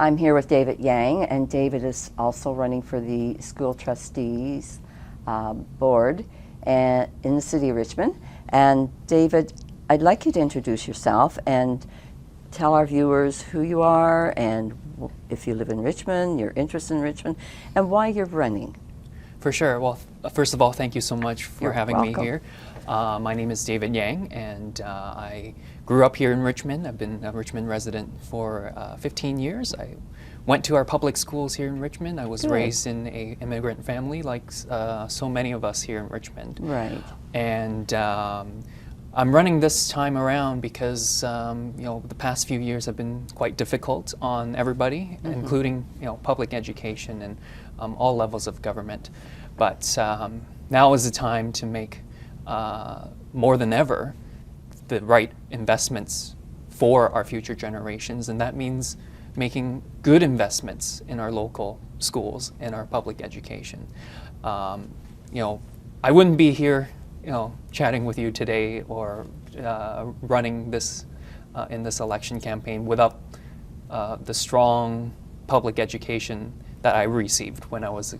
I'm here with David Yang, and David is also running for the School Trustees Board in the City of Richmond. And David, I'd like you to introduce yourself and tell our viewers who you are and if you live in Richmond, your interest in Richmond, and why you're running. For sure. Well, first of all, thank you so much for You're having welcome. me here. My name is David Yang, and I grew up here in Richmond. I've been a Richmond resident for 15 years. I went to our public schools here in Richmond. I was Good. raised in an immigrant family like so many of us here in Richmond. Right. And I'm running this time around because the past few years have been quite difficult on everybody, including public education and all levels of government. But now is the time to make more than ever the right investments for our future generations, and that means making good investments in our local schools and our public education. I wouldn't be here chatting with you today or running this in this election campaign without the strong public education that I received when I was a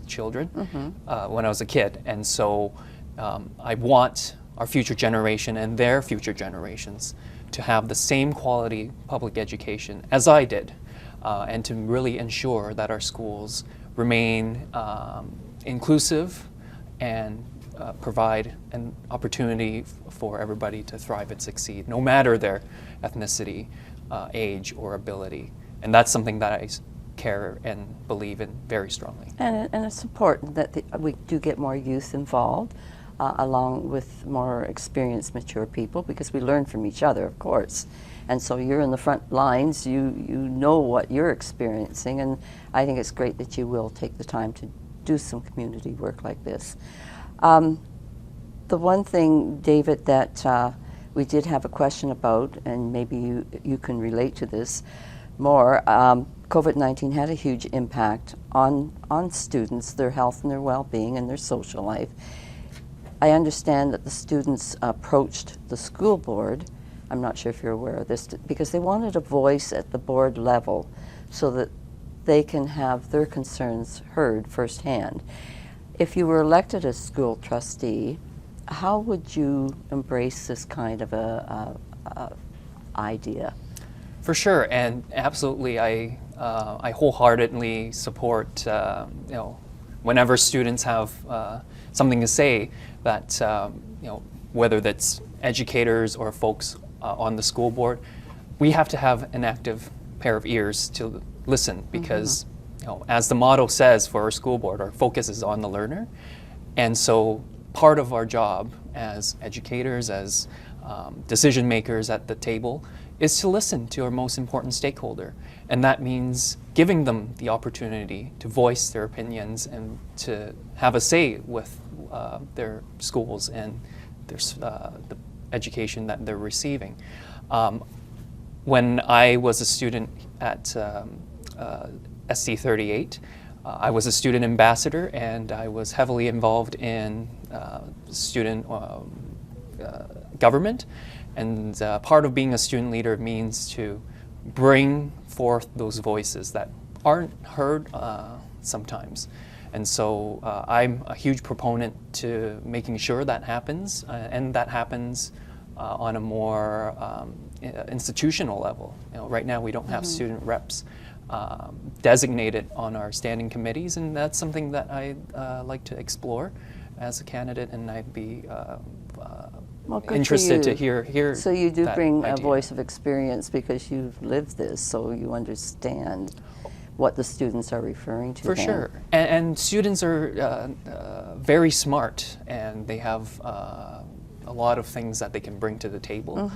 when I was a kid. And so I want our future generation and their future generations to have the same quality public education as I did, and to really ensure that our schools remain inclusive and provide an opportunity for everybody to thrive and succeed, no matter their ethnicity, age, or ability. And that's something that I care and believe in very strongly. And it's important that we do get more youth involved, along with more experienced, mature people, because we learn from each other, of course. And so you're in the front lines, you know what you're experiencing, and I think it's great that you will take the time to do some community work like this. The one thing, David, that we did have a question about, and maybe you can relate to this more, COVID-19 had a huge impact on students, their health and their well-being and their social life. I understand that the students approached the school board, I'm not sure if you're aware of this, because they wanted a voice at the board level so that they can have their concerns heard firsthand. If you were elected as school trustee, how would you embrace this kind of a idea? For sure, and absolutely, I wholeheartedly support whenever students have something to say, that whether that's educators or folks on the school board, we have to have an active pair of ears to listen, because as the motto says for our school board, our focus is on the learner. And so part of our job as educators, as decision makers at the table, is to listen to our most important stakeholder. And that means giving them the opportunity to voice their opinions and to have a say with their schools and the education that they're receiving. When I was a student at SC38, I was a student ambassador, and I was heavily involved in student government. And part of being a student leader means to bring forth those voices that aren't heard sometimes. And so I'm a huge proponent to making sure that happens, and that happens on a more institutional level. Right now we don't have student reps designated on our standing committees, and that's something that I like to explore as a candidate, and I'd be interested to hear. So you do bring idea. A voice of experience because you've lived this, so you understand what the students are referring to. For sure, and students are very smart, and they have a lot of things that they can bring to the table.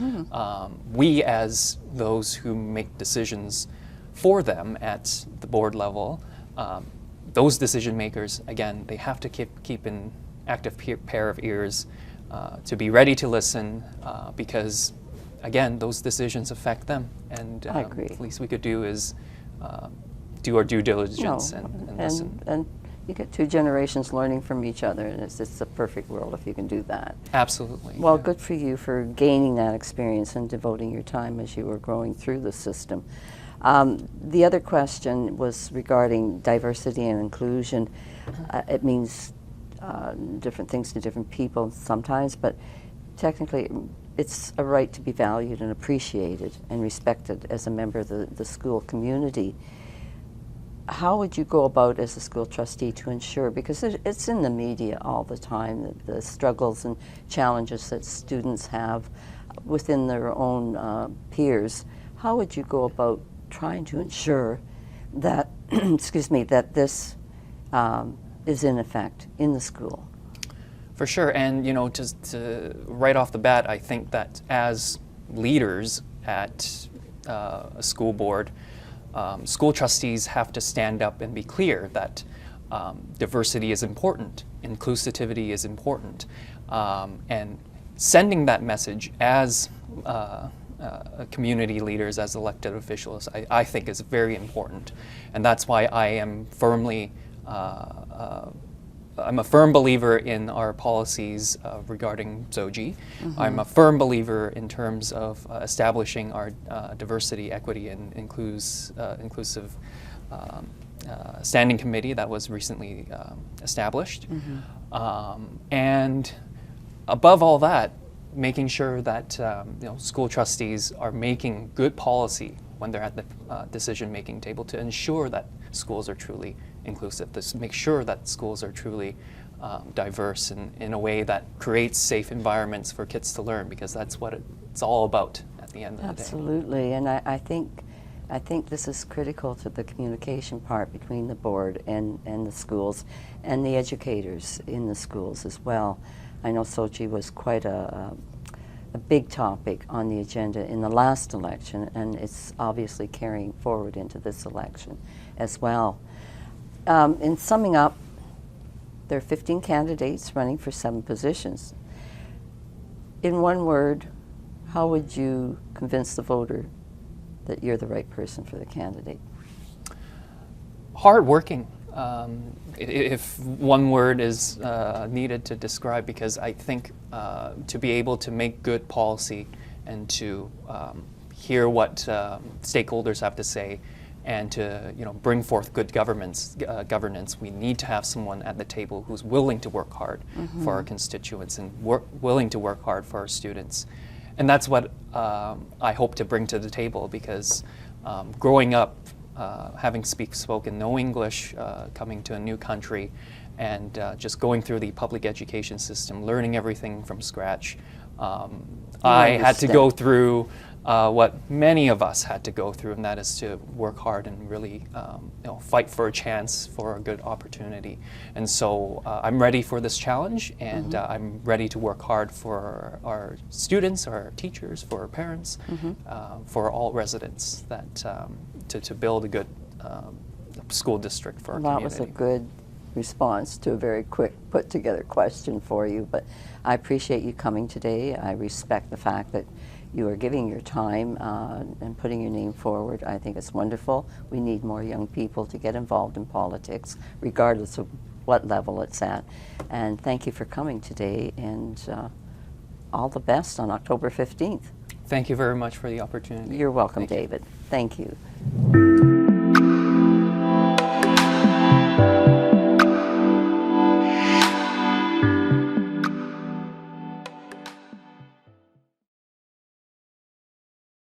We, as those who make decisions for them at the board level, those decision makers, again, they have to keep an active pair of ears to be ready to listen, because, again, those decisions affect them. And I agree. the least we could do is do our due diligence and listen. And you get two generations learning from each other, and it's a perfect world if you can do that. Absolutely. Well, yeah. good for you for gaining that experience and devoting your time as you were growing through the system. The other question was regarding diversity and inclusion. It means different things to different people sometimes, but technically it's a right to be valued and appreciated and respected as a member of the school community. How would you go about as a school trustee to ensure, because it's in the media all the time, the struggles and challenges that students have within their own peers, how would you go about trying to ensure that, excuse me, that this is in effect in the school? For sure, and just right off the bat, I think that as leaders at a school board, school trustees have to stand up and be clear that diversity is important, inclusivity is important, and sending that message as community leaders, as elected officials, I think is very important, and that's why I am firmly I'm a firm believer in our policies regarding ZOJI. I'm a firm believer in terms of establishing our diversity, equity, and inclusive standing committee that was recently established. And above all that, making sure that school trustees are making good policy when they're at the decision-making table to ensure that schools are truly inclusive, to make sure that schools are truly diverse in a way that creates safe environments for kids to learn, because that's what it's all about at the end of the day. Absolutely, and I think this is critical to the communication part between the board and the schools and the educators in the schools as well. I know SOJI was quite a big topic on the agenda in the last election, and it's obviously carrying forward into this election as well. In summing up, there are 15 candidates running for 7 positions. In one word, how would you convince the voter that you're the right person for the candidate? Hardworking, if one word is needed to describe, because I think to be able to make good policy and to hear what stakeholders have to say, and to bring forth good governance, we need to have someone at the table who's willing to work hard for our constituents and willing to work hard for our students. And that's what I hope to bring to the table, because growing up, having spoken no English, coming to a new country, and just going through the public education system, learning everything from scratch, I had to go through what many of us had to go through, and that is to work hard and really fight for a chance for a good opportunity. And so I'm ready for this challenge, and I'm ready to work hard for our students, our teachers, for our parents, for all residents, that to build a good school district for our community. That was a good response to a very quick put together question for you, but I appreciate you coming today. I respect the fact that you are giving your time and putting your name forward. I think it's wonderful. We need more young people to get involved in politics, regardless of what level it's at. And thank you for coming today, and all the best on October 15th. Thank you very much for the opportunity. You're welcome, David. Thank you.